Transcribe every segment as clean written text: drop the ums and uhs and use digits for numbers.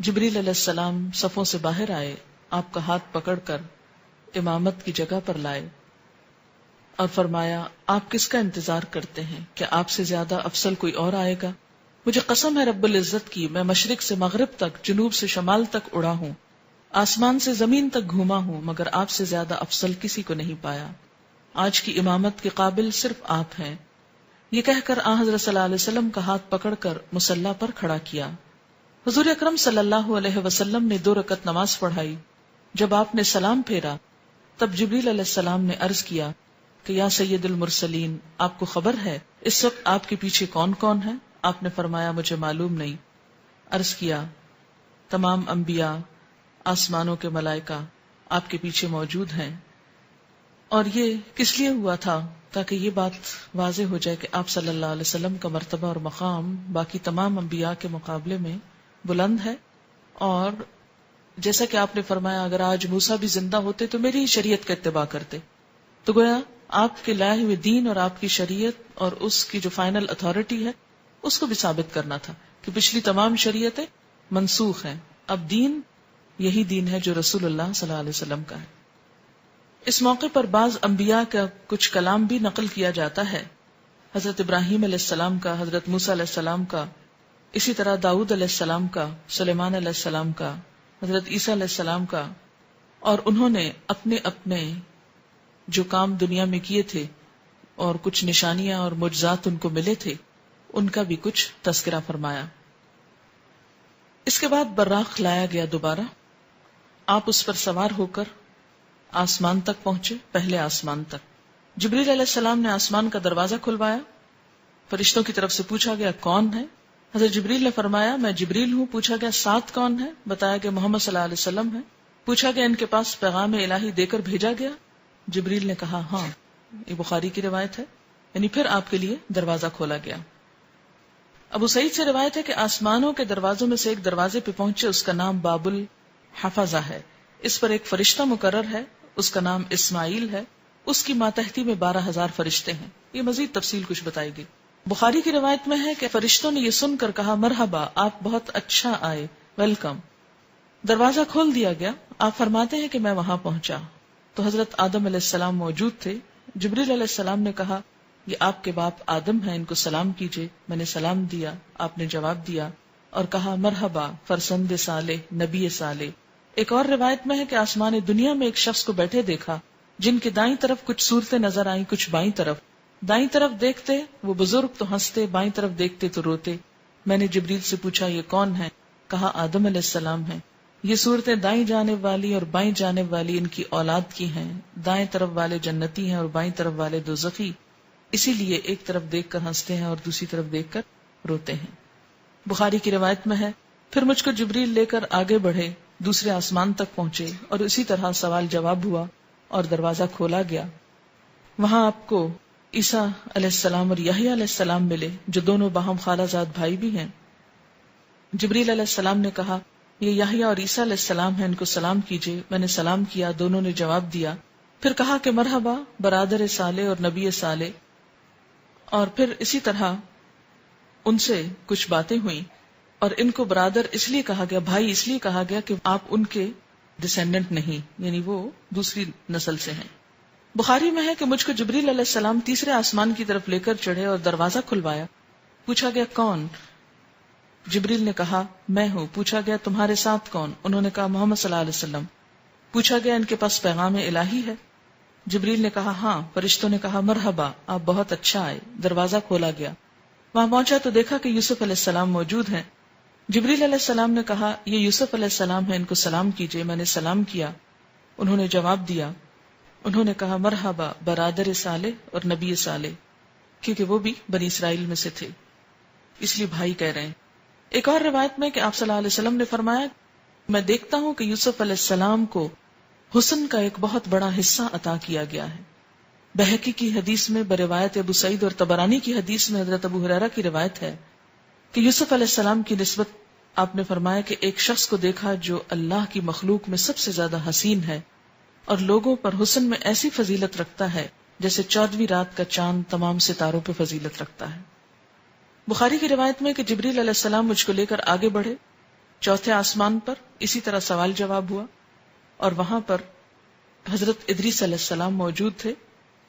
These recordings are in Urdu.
جبریل علیہ السلام صفوں سے باہر آئے، آپ کا ہاتھ پکڑ کر امامت کی جگہ پر لائے اور فرمایا آپ کس کا انتظار کرتے ہیں؟ کیا آپ سے زیادہ افضل کوئی اور آئے گا؟ مجھے قسم ہے رب العزت کی، میں مشرق سے مغرب تک، جنوب سے شمال تک اڑا ہوں، آسمان سے زمین تک گھوما ہوں، مگر آپ سے زیادہ افضل کسی کو نہیں پایا۔ آج کی امامت کے قابل صرف آپ ہیں۔ یہ کہہ کر آن حضرت صلی اللہ علیہ وسلم کا ہاتھ پکڑ کر مصلی پر کھڑا کیا۔ حضور اکرم صلی اللہ علیہ وسلم نے 2 رکعت نماز پڑھائی۔ جب آپ نے سلام پھیرا تب جبریل علیہ السلام نے عرض کیا کہ یا سید المرسلین، آپ کو خبر ہے اس وقت آپ کے پیچھے کون کون ہے؟ آپ نے فرمایا مجھے معلوم نہیں۔ عرض کیا تمام انبیاء، آسمانوں کے ملائکہ آپ کے پیچھے موجود ہیں۔ اور یہ کس لیے ہوا تھا؟ تاکہ یہ بات واضح ہو جائے کہ آپ صلی اللہ علیہ وسلم کا مرتبہ اور مقام باقی تمام انبیاء کے مقابلے میں بلند ہے، اور جیسا کہ آپ نے فرمایا اگر آج موسیٰ بھی زندہ ہوتے تو میری ہی شریعت کا اتباع کرتے، تو گویا آپ کے لائے ہوئے دین اور آپ کی شریعت اور اس کی جو فائنل اتھارٹی ہے اس کو بھی ثابت کرنا تھا کہ پچھلی تمام شریعتیں منسوخ ہیں، اب دین یہی دین ہے جو رسول اللہ صلی اللہ علیہ وسلم کا ہے۔ اس موقع پر بعض انبیاء کا کچھ کلام بھی نقل کیا جاتا ہے، حضرت ابراہیم علیہ السلام کا، حضرت موسیٰ علیہ السلام کا، اسی طرح داؤد علیہ السلام کا، سلیمان علیہ السلام کا، حضرت عیسیٰ علیہ السلام کا، اور انہوں نے اپنے اپنے جو کام دنیا میں کیے تھے اور کچھ نشانیاں اور معجزات ان کو ملے تھے، ان کا بھی کچھ تذکرہ فرمایا۔ اس کے بعد براق لایا گیا دوبارہ، آپ اس پر سوار ہو کر آسمان تک پہنچے، پہلے آسمان تک۔ جبریل علیہ السلام نے آسمان کا دروازہ کھلوایا، فرشتوں کی طرف سے پوچھا گیا کون ہے؟ حضرت جبریل نے فرمایا میں جبریل ہوں۔ پوچھا گیا ساتھ کون ہے؟ بتایا گیا محمد صلی اللہ علیہ وسلم ہے۔ پوچھا گیا ان کے پاس پیغام الہی دے کر بھیجا گیا؟ جبریل نے کہا ہاں، یہ بخاری کی روایت ہے، یعنی پھر آپ کے لیے دروازہ کھولا گیا۔ ابو سعید سے روایت ہے کہ آسمانوں کے دروازوں میں سے ایک دروازے پہ پہنچے، اس کا نام باب الحفظہ ہے، اس پر ایک فرشتہ مقرر ہے، اس کا نام اسماعیل ہے، اس کی ماتحتی میں 12,000 فرشتے ہیں۔ یہ مزید تفصیل کچھ بتائی گئی۔ بخاری کی روایت میں ہے کہ فرشتوں نے یہ سن کر کہا مرحبا، آپ بہت اچھا آئے، ویلکم۔ دروازہ کھول دیا گیا۔ آپ فرماتے ہیں کہ میں وہاں پہنچا تو حضرت آدم علیہ السلام موجود تھے۔ جبریل علیہ السلام نے کہا یہ آپ کے باپ آدم ہیں، ان کو سلام کیجئے۔ میں نے سلام دیا، آپ نے جواب دیا اور کہا مرحبا فرزند صالح، نبی صالح۔ ایک اور روایت میں ہے کہ آسمان دنیا میں ایک شخص کو بیٹھے دیکھا جن کے دائیں طرف کچھ صورتیں نظر آئیں، کچھ بائیں طرف۔ دائیں طرف دیکھتے وہ بزرگ تو ہنستے، بائیں طرف دیکھتے تو روتے۔ میں نے جبریل سے پوچھا یہ کون ہے؟ کہا آدم علیہ السلام ہے۔ یہ صورتیں دائیں جانب والی اور بائیں جانب والی ان کی اولاد کی ہیں، دائیں طرف والے جنتی ہیں اور بائیں طرف والے دوزخی، اسی لیے ایک طرف دیکھ کر ہنستے ہیں اور دوسری طرف دیکھ کر روتے ہیں۔ بخاری کی روایت میں ہے پھر مجھ کو جبریل لے کر آگے بڑھے، دوسرے آسمان تک پہنچے اور اسی طرح سوال جواب ہوا اور دروازہ کھولا گیا۔ وہاں آپ کو عیسیٰ علیہ السلام اور یحییٰ علیہ السلام ملے جو دونوں باہم خالہ زاد بھائی بھی ہیں۔ جبریل علیہ السلام نے کہا یہ یحییٰ اور عیسیٰ علیہ السلام ہیں، ان کو سلام کیجئے۔ میں نے سلام کیا، دونوں نے جواب دیا۔ پھر کہا کہ مرحبا برادر صالح اور نبی صالح، اور پھر اسی طرح ان سے کچھ باتیں ہوئیں، اور ان کو برادر اس لیے کہا گیا، بھائی اس لیے کہا گیا کہ آپ ان کے ڈسینڈنٹ نہیں، یعنی وہ دوسری نسل سے ہیں۔ بخاری میں ہے کہ مجھ کو جبریل علیہ السلام تیسرے آسمان کی طرف لے کر چڑھے اور دروازہ کھلوایا۔ پوچھا گیا کون؟ جبریل نے کہا میں ہوں۔ پوچھا گیا تمہارے ساتھ کون؟ انہوں نے کہا محمد صلی اللہ علیہ وسلم۔ پوچھا گیا ان کے پاس پیغام الہی ہے؟ جبریل نے کہا ہاں۔ فرشتوں نے کہا مرحبا، آپ بہت اچھا آئے۔ دروازہ کھولا گیا، وہاں پہنچا تو دیکھا کہ یوسف علیہ السلام موجود ہیں۔ جبریل علیہ السلام نے کہا یہ یوسف علیہ السلام ہے، ان کو سلام کیجئے۔ میں نے سلام کیا، انہوں نے جواب دیا۔ انہوں نے کہا مرحبا برادر صالح اور نبی صالح، کیونکہ وہ بھی بنی اسرائیل میں سے تھے، اس لیے بھائی کہہ رہے ہیں۔ ایک اور روایت میں کہ آپ صلی اللہ علیہ وسلم نے فرمایا میں دیکھتا ہوں کہ یوسف علیہ السلام کو حسن کا ایک بہت بڑا حصہ عطا کیا گیا ہے۔ بہقی کی حدیث میں بروایت ابو سعید اور طبرانی کی حدیث میں حضرت ابو ہریرہ کی روایت ہے کہ یوسف علیہ السلام کی نسبت آپ نے فرمایا کہ ایک شخص کو دیکھا جو اللہ کی مخلوق میں سب سے زیادہ حسین ہے اور لوگوں پر حسن میں ایسی فضیلت رکھتا ہے جیسے 14ویں رات کا چاند تمام ستاروں پہ فضیلت رکھتا ہے۔ بخاری کی روایت میں کہ جبریل علیہ السلام مجھ کو لے کر آگے بڑھے، چوتھے آسمان پر اسی طرح سوال جواب ہوا، اور وہاں پر حضرت ادریس علیہ السلام موجود تھے،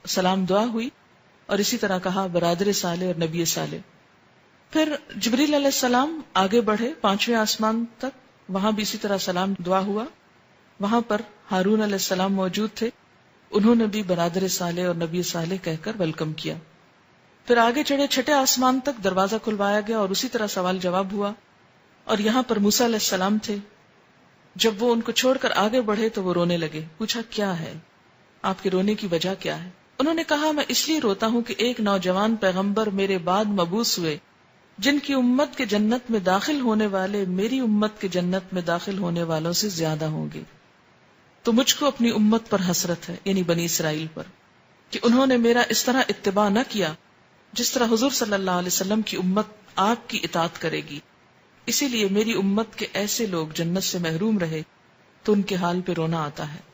سلام دعا ہوئی، اور اسی طرح کہا برادر صالح اور نبی صالح۔ پھر جبریل علیہ السلام آگے بڑھے پانچویں آسمان تک، وہاں بھی اسی طرح سلام دعا ہوا، وہاں پر ہارون علیہ السلام موجود تھے، انہوں نے بھی برادر صالح اور نبی صالح کہہ کر ویلکم کیا۔ پھر آگے چڑھے چھٹے آسمان تک، دروازہ کھلوایا گیا اور اسی طرح سوال جواب ہوا، اور یہاں پر موسیٰ علیہ السلام تھے۔ جب وہ ان کو چھوڑ کر آگے بڑھے تو وہ رونے لگے۔ پوچھا کیا ہے، آپ کے رونے کی وجہ کیا ہے؟ انہوں نے کہا میں اس لیے روتا ہوں کہ ایک نوجوان پیغمبر میرے بعد مبعوث ہوئے جن کی امت کے جنت میں داخل ہونے والے میری امت کے جنت میں داخل ہونے والوں سے زیادہ ہوں گے، تو مجھ کو اپنی امت پر حسرت ہے، یعنی بنی اسرائیل پر، کہ انہوں نے میرا اس طرح اتباع نہ کیا جس طرح حضور صلی اللہ علیہ وسلم کی امت آپ کی اطاعت کرے گی۔ اسی لیے میری امت کے ایسے لوگ جنت سے محروم رہے تو ان کے حال پہ رونا آتا ہے۔